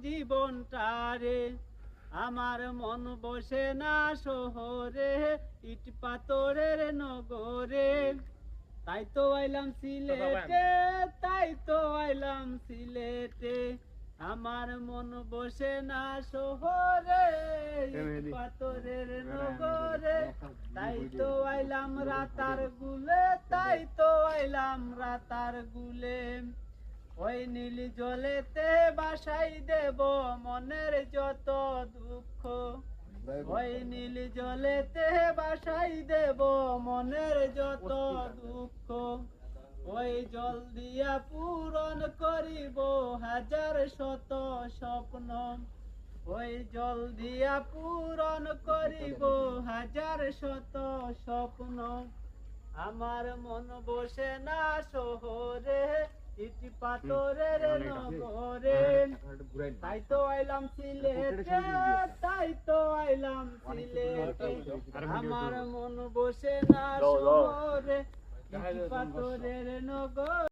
জীবনটারে আমার মন বসে না শহরে, ইট পাথরের নগরে। তাই তো আইলাম সিলেটে, তাই তো আইলাম সিলেটে, আমার মন বসে না শহরে, ইট পাথরের নগরে। তাই তো আইলাম রাতার গুলে, তাই তো আইলাম রাতার গুলে। ওই নীল জলেতে বাসাই দেব মনের যত দুঃখ, ওই নীল জলেতে বাসাই দেব মনের যত দুঃখ। ওই জল দিয়া পূরণ করিব হাজার শত স্বপ্ন, ওই জল দিয়া পূরণ করিব হাজার শত স্বপ্ন। আমার মন বসে না শহরে, ইট পাথরের নগরে। তাই তো আইলাম সিলেটে, তাই তো আইলাম সিলেটে, আমার মন বসে না শহরে, ইট পাথরের নগরে।